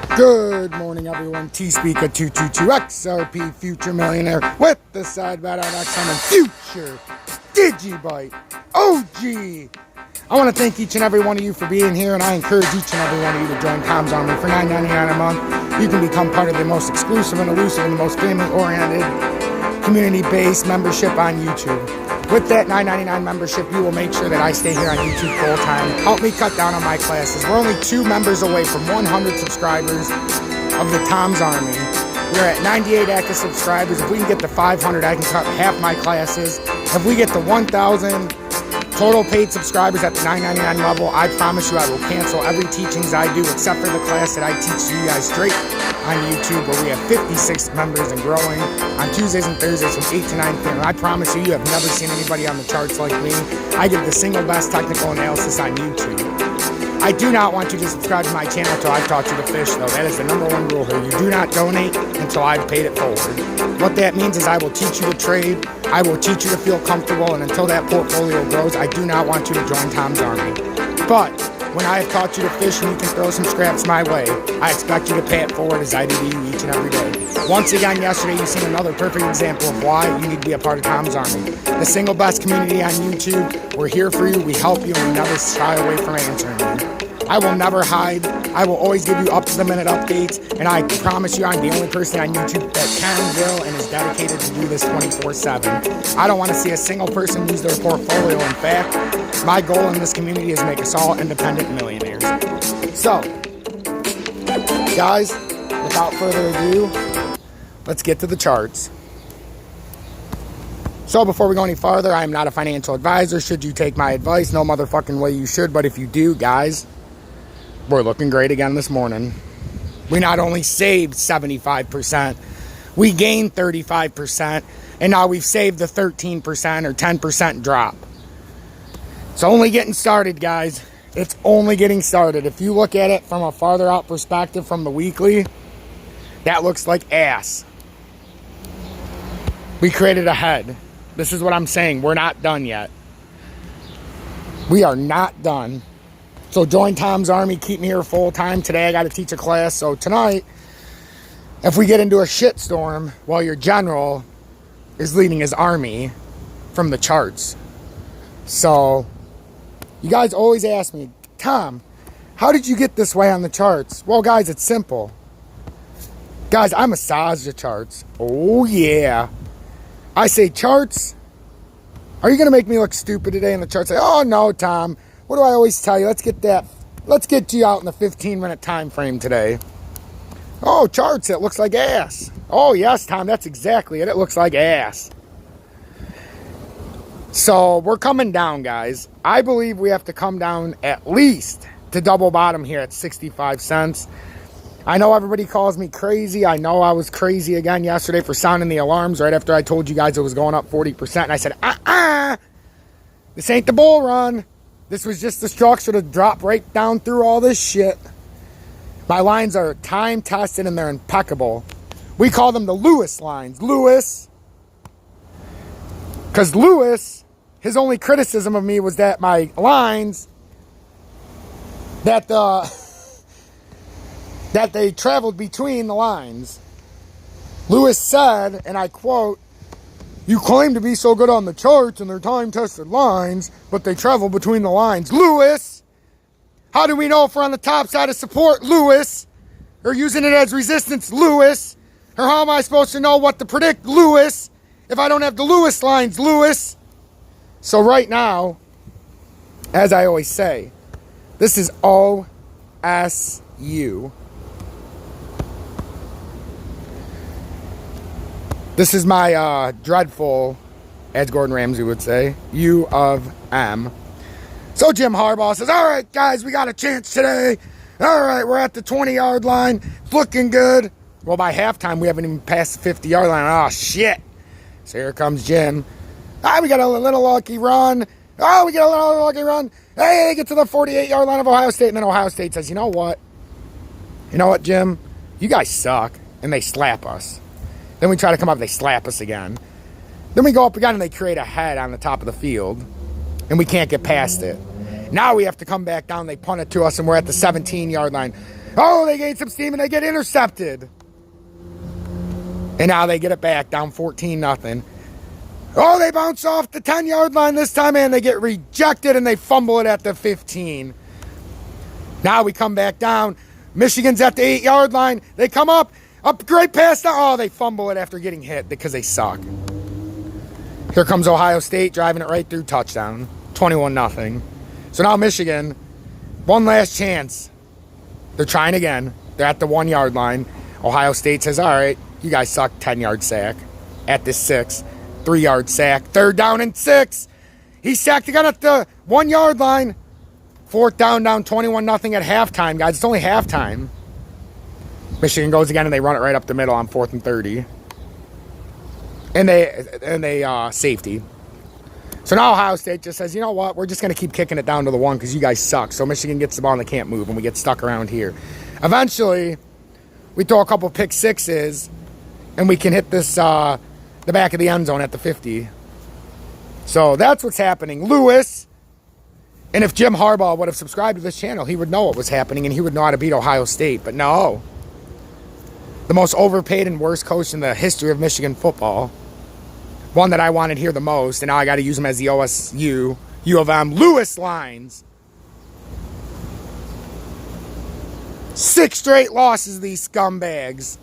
Good morning, everyone. T-Speaker 222 XRP Future Millionaire with the side bet on XM and Future Digibyte OG. I want to thank each and every one of you for being here, and I encourage each and every one of you to join Tom's Army for $9.99 a month. You can become part of the most exclusive and elusive and the most family-oriented community-based membership on YouTube. With that $9.99 membership, you will make sure that I stay here on YouTube full-time. Help me cut down on my classes. We're only 2 members away from 100 subscribers of the Tom's Army. We're at 98 active subscribers. If we can get to 500, I can cut half my classes. If we get to 1,000 total paid subscribers at the $9.99 level, I promise you I will cancel every teachings I do except for the class that I teach you guys straight on YouTube, where we have 56 members and growing on Tuesdays and Thursdays from 8 to 9 p.m. I promise you, you have never seen anybody on the charts like me. I give the single best technical analysis on YouTube. I do not want you to subscribe to my channel until I've taught you to fish, though. That is the #1 rule here. You do not donate until I've paid it forward. What that means is I will teach you to trade. I will teach you to feel comfortable, and until that portfolio grows, I do not want you to join Tom's Army. But when I have taught you to fish and you can throw some scraps my way, I expect you to pay it forward as I do to you each and every day. Once again, yesterday you've seen another perfect example of why you need to be a part of Tom's Army. The single best community on YouTube. We're here for you, we help you, and we never shy away from answering you. I will never hide. I will always give you up-to-the-minute updates, and I promise you I'm the only person on YouTube that can, will, and is dedicated to do this 24/7. I don't want to see a single person lose their portfolio. In fact, my goal in this community is to make us all independent millionaires. So, guys, without further ado, let's get to the charts. So before we go any farther, I am not a financial advisor. Should you take my advice? No motherfucking way you should, but if you do, guys, we're looking great again this morning. We not only saved 75%, we gained 35%, and now we've saved the 13% or 10% drop. It's only getting started, guys. It's only getting started. If you look at it from a farther out perspective from the weekly, that looks like ass. We created a head. This is what I'm saying. We're not done yet. We are not done. So join Tom's Army. Keep me here full time. Today I got to teach a class. So tonight, if we get into a shitstorm while your general is leading his army from the charts. So you guys always ask me, Tom, how did you get this way on the charts? Well, guys, it's simple. Guys, I massage the charts. Oh, yeah. I say, charts, are you going to make me look stupid today? And the charts say, oh, no, Tom. What do I always tell you? Let's get you out in the 15-minute time frame today. Oh, charts, it looks like ass. Oh, yes, Tom, that's exactly it. It looks like ass. So we're coming down, guys. I believe we have to come down at least to double bottom here at 65 cents. I know everybody calls me crazy. I know I was crazy again yesterday for sounding the alarms right after I told you guys it was going up 40%. And I said, this ain't the bull run. This was just the structure to drop right down through all this shit. My lines are time-tested and they're impeccable. We call them the Lewis lines. Lewis. Because Lewis, his only criticism of me was that my lines, that they traveled between the lines. Lewis said, and I quote, you claim to be so good on the charts and they're time-tested lines, but they travel between the lines. Lewis, how do we know if we're on the top side of support, Lewis? Or using it as resistance, Lewis? Or how am I supposed to know what to predict, Lewis, if I don't have the Lewis lines, Lewis? So right now, as I always say, this is OSU. This is my dreadful, as Gordon Ramsay would say, U of M. So Jim Harbaugh says, all right, guys, we got a chance today. All right, we're at the 20-yard line. It's looking good. Well, by halftime, we haven't even passed the 50-yard line. Oh, shit. So here comes Jim. We got a little lucky run. Oh, we get a little lucky run. Hey, they get to the 48-yard line of Ohio State. And then Ohio State says, you know what? You know what, Jim? You guys suck. And they slap us. Then we try to come up, they slap us again. Then we go up again and they create a head on the top of the field. And we can't get past it. Now we have to come back down, they punt it to us, and we're at the 17-yard line. Oh, they gain some steam and they get intercepted. And now they get it back down 14-0. Oh, they bounce off the 10-yard line this time and they get rejected and they fumble it at the 15. Now we come back down. Michigan's at the 8-yard line. They come up great pass down. Oh, they fumble it after getting hit because they suck. Here comes Ohio State driving it right through, touchdown. 21-0. So now Michigan, one last chance. They're trying again. They're at the 1-yard line. Ohio State says, all right, you guys suck. 10-yard sack at the 6. 3-yard sack. 3rd down and 6. He's sacked again at the 1-yard line. 4th down 21-0 at halftime, guys. It's only halftime. Michigan goes again and they run it right up the middle on 4th and 30. And they safety. So now Ohio State just says, you know what? We're just going to keep kicking it down to the 1 because you guys suck. So Michigan gets the ball and they can't move and we get stuck around here. Eventually, we throw a couple pick sixes and we can hit this the back of the end zone at the 50. So that's what's happening. Lewis. And if Jim Harbaugh would have subscribed to this channel, he would know what was happening and he would know how to beat Ohio State. But no. The most overpaid and worst coach in the history of Michigan football. One that I wanted here the most, and now I got to use him as the OSU, U of M, Lewis lines. 6 straight losses, these scumbags.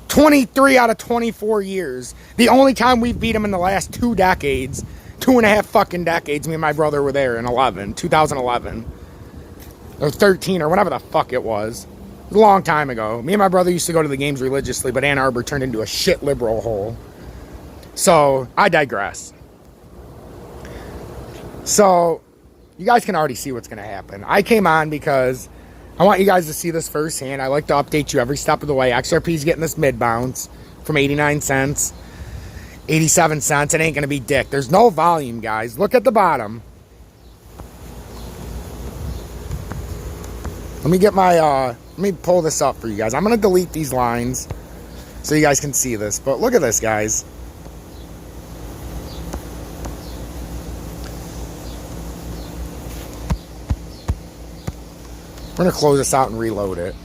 23 out of 24 years. The only time we've beat them in the last 2 decades. 2.5 fucking decades. Me and my brother were there in 2011. Or 13, or whatever the fuck it was. It was a long time ago. Me and my brother used to go to the games religiously, but Ann Arbor turned into a shit liberal hole. So, I digress. So, you guys can already see what's going to happen. I came on because I want you guys to see this firsthand. I like to update you every step of the way. XRP's getting this mid-bounce from 89 cents, 87 cents. It ain't going to be dick. There's no volume, guys. Look at the bottom. Let me get my, let me pull this up for you guys. I'm going to delete these lines so you guys can see this. But look at this, guys. We're going to close this out and reload it.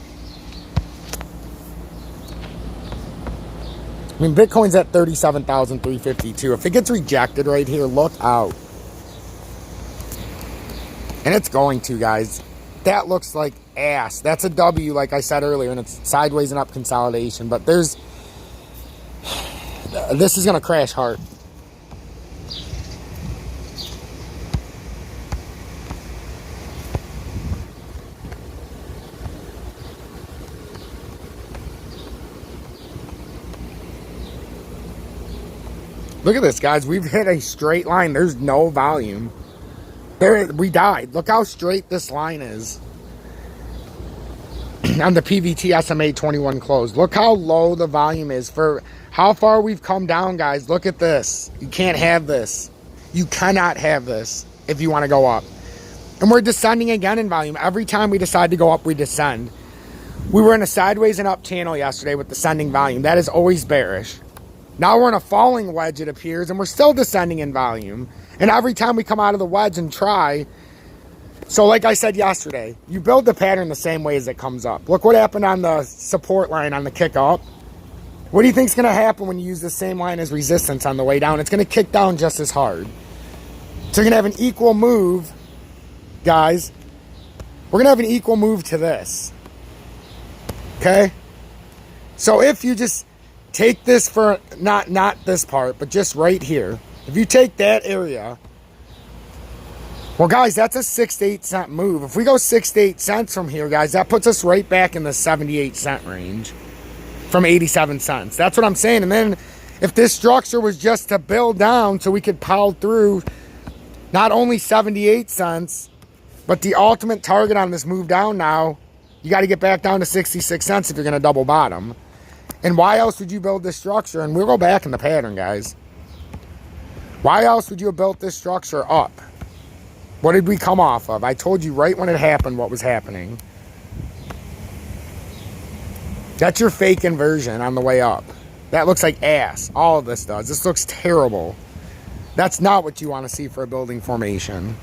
I mean, Bitcoin's at 37,352. If it gets rejected right here, look out. And it's going to, guys. That looks like ass. That's a W, like I said earlier, and it's sideways and up consolidation. But there's... This is going to crash hard. Look at this, guys. We've hit a straight line. There's no volume. We died. Look how straight this line is. On the PVT SMA 21 closed. Look how low the volume is for how far we've come down, guys. Look at this. You can't have this. You cannot have this if you want to go up. And we're descending again in volume. Every time we decide to go up, we descend. We were in a sideways and up channel yesterday with descending volume. That is always bearish. Now we're in a falling wedge, it appears, and we're still descending in volume. And every time we come out of the wedge and try... So like I said yesterday, you build the pattern the same way as it comes up. Look what happened on the support line on the kick up. What do you think is going to happen when you use the same line as resistance on the way down? It's going to kick down just as hard. So you're going to have an equal move, guys. We're going to have an equal move to this. Okay? So if you just... take this for, not this part, but just right here. If you take that area, well, guys, that's a 6 to 8 cent move. If we go 6 to 8 cents from here, guys, that puts us right back in the 78 cent range from 87 cents. That's what I'm saying. And then if this structure was just to build down so we could pile through not only 78 cents, but the ultimate target on this move down now, you got to get back down to 66 cents if you're going to double bottom. And why else would you build this structure? And we'll go back in the pattern, guys. Why else would you have built this structure up? What did we come off of? I told you right when it happened what was happening. That's your fake inversion on the way up. That looks like ass. All of this does. This looks terrible. That's not what you want to see for a building formation.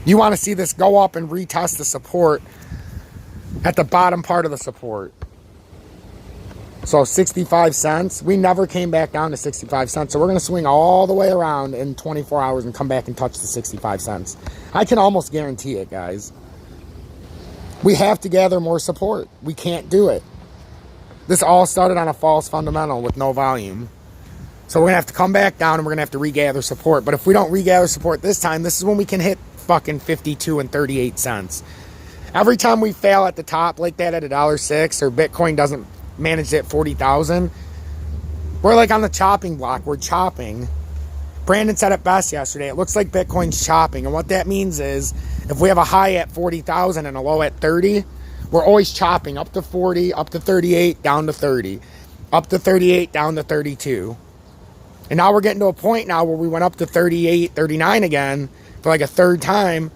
You want to see this go up and retest the support at the bottom part of the support. So 65 cents. We never came back down to 65 cents. So we're going to swing all the way around in 24 hours and come back and touch the 65 cents. I can almost guarantee it, guys. We have to gather more support. We can't do it. This all started on a false fundamental with no volume. So we're going to have to come back down and we're going to have to regather support. But if we don't regather support this time, this is when we can hit fucking 52 and 38 cents. Every time we fail at the top like that at $1.06 or Bitcoin doesn't manage at 40,000, we're like on the chopping block. We're chopping. Brandon said it best yesterday. It looks like Bitcoin's chopping. And what that means is if we have a high at 40,000 and a low at 30, we're always chopping up to 40, up to 38, down to 30, up to 38, down to 32. And now we're getting to a point now where we went up to 38, 39 again for like a third time.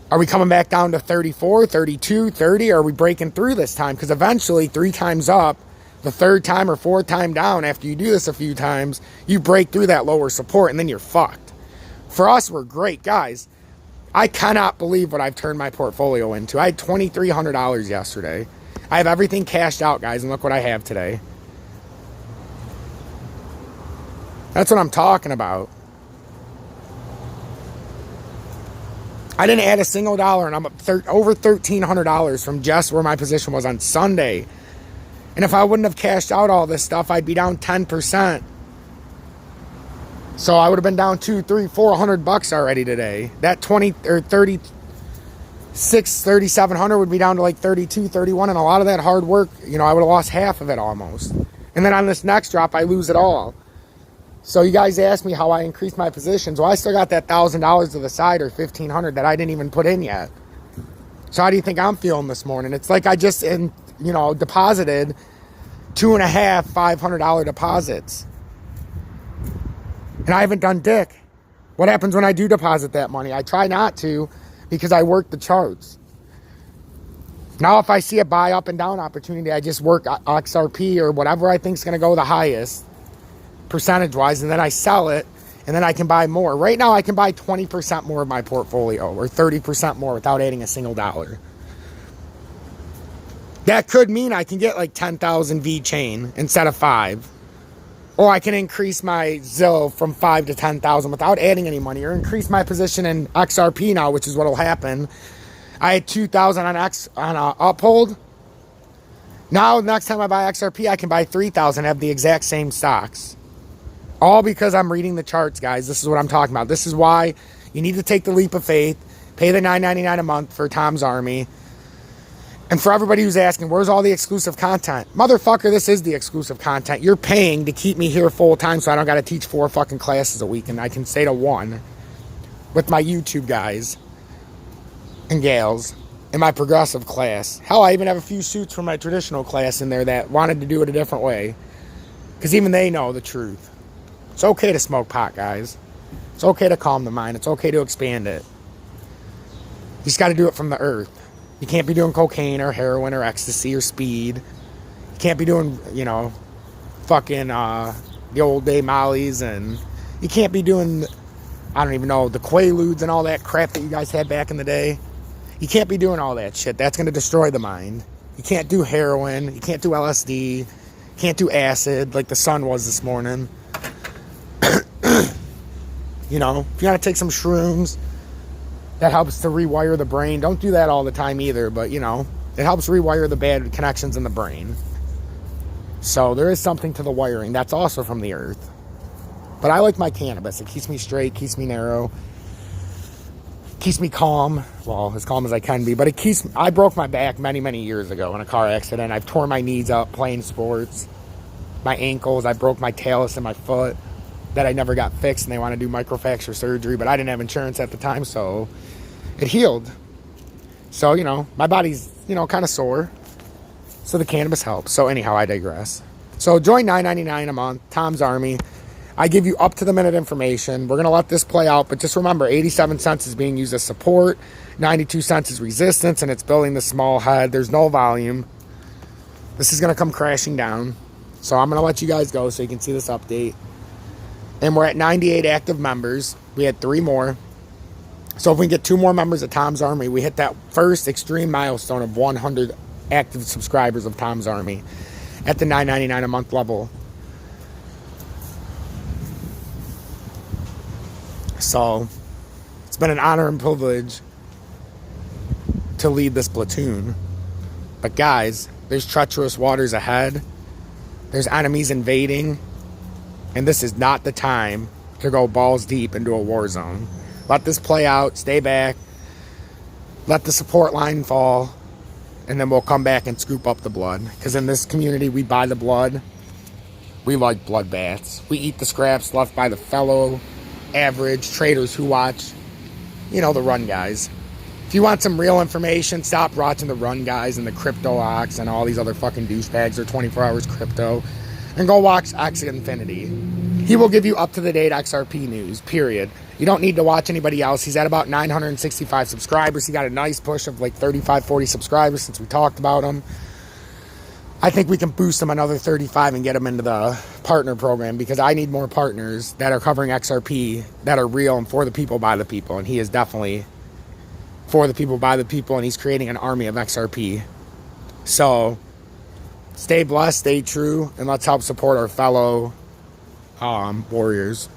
Are we coming back down to 34, 32, 30? Or are we breaking through this time? Because eventually, 3 times up, the third time or fourth time down, after you do this a few times, you break through that lower support and then you're fucked. For us, we're great. Guys, I cannot believe what I've turned my portfolio into. I had $2,300 yesterday. I have everything cashed out, guys, and look what I have today. That's what I'm talking about. I didn't add a single dollar, and I'm up over $1,300 from just where my position was on Sunday. And if I wouldn't have cashed out all this stuff, I'd be down 10%. So I would have been down $400 already today. That 20 or 3,700 would be down to like 32, 31, and a lot of that hard work, you know, I would have lost half of it almost. And then on this next drop, I lose it all. So you guys asked me how I increased my positions. Well, I still got that $1,000 to the side or $1,500 that I didn't even put in yet. So how do you think I'm feeling this morning? It's like I just, deposited $2.5 $500 deposits. And I haven't done dick. What happens when I do deposit that money? I try not to because I work the charts. Now, if I see a buy up and down opportunity, I just work XRP or whatever I think is going to go the highest percentage-wise, and then I sell it, and then I can buy more. Right now, I can buy 20% more of my portfolio or 30% more without adding a single dollar. That could mean I can get like 10,000 V-chain instead of 5. Or I can increase my Zillow from 5 to 10,000 without adding any money, or increase my position in XRP now, which is what will happen. I had 2,000 on Uphold. Now, next time I buy XRP, I can buy 3,000 and have the exact same stocks. All because I'm reading the charts, guys. This is what I'm talking about. This is why you need to take the leap of faith. Pay the $9.99 a month for Tom's Army. And for everybody who's asking, where's all the exclusive content? Motherfucker, this is the exclusive content. You're paying to keep me here full time so I don't got to teach 4 fucking classes a week. And I can stay to 1 with my YouTube guys and gals in my progressive class. Hell, I even have a few suits from my traditional class in there that wanted to do it a different way. Because even they know the truth. It's okay to smoke pot, guys. It's okay to calm the mind. It's okay to expand it. You just got to do it from the earth. You can't be doing cocaine or heroin or ecstasy or speed. You can't be doing, fucking the old day mollies. And you can't be doing, I don't even know, the Quaaludes and all that crap that you guys had back in the day. You can't be doing all that shit. That's going to destroy the mind. You can't do heroin. You can't do LSD. You can't do acid like the sun was this morning. If you got to take some shrooms, that helps to rewire the brain. Don't do that all the time either, but, it helps rewire the bad connections in the brain. So there is something to the wiring. That's also from the earth. But I like my cannabis. It keeps me straight, keeps me narrow, keeps me calm. Well, as calm as I can be. But I broke my back many, many years ago in a car accident. I've torn my knees up playing sports. My ankles. I broke my talus in my foot that I never got fixed, and they want to do microfracture surgery, but I didn't have insurance at the time, so it healed. So, my body's, kind of sore. So the cannabis helps. So anyhow, I digress. So join $9.99 a month, Tom's Army. I give you up to the minute information. We're going to let this play out, but just remember, 87 cents is being used as support, 92 cents is resistance, and it's building the small head. There's no volume. This is going to come crashing down. So I'm going to let you guys go so you can see this update. And we're at 98 active members. We had 3 more. So if we get 2 more members of Tom's Army, we hit that first extreme milestone of 100 active subscribers of Tom's Army at the $9.99 a month level. So it's been an honor and privilege to lead this platoon. But guys, there's treacherous waters ahead. There's enemies invading. And this is not the time to go balls deep into a war zone. Let this play out. Stay back. Let the support line fall. And then we'll come back and scoop up the blood. Because in this community, we buy the blood. We like bloodbaths. We eat the scraps left by the fellow average traders who watch, you know, the run guys. If you want some real information, stop watching the run guys and the crypto ox and all these other fucking douchebags or 24 hours crypto, and go watch X Infinity. He will give you up-to-the-date XRP news, period. You don't need to watch anybody else. He's at about 965 subscribers. He got a nice push of like 35, 40 subscribers since we talked about him. I think we can boost him another 35 and get him into the partner program, because I need more partners that are covering XRP that are real and for the people, by the people. And he is definitely for the people, by the people, and he's creating an army of XRP. So stay blessed, stay true, and let's help support our fellow warriors.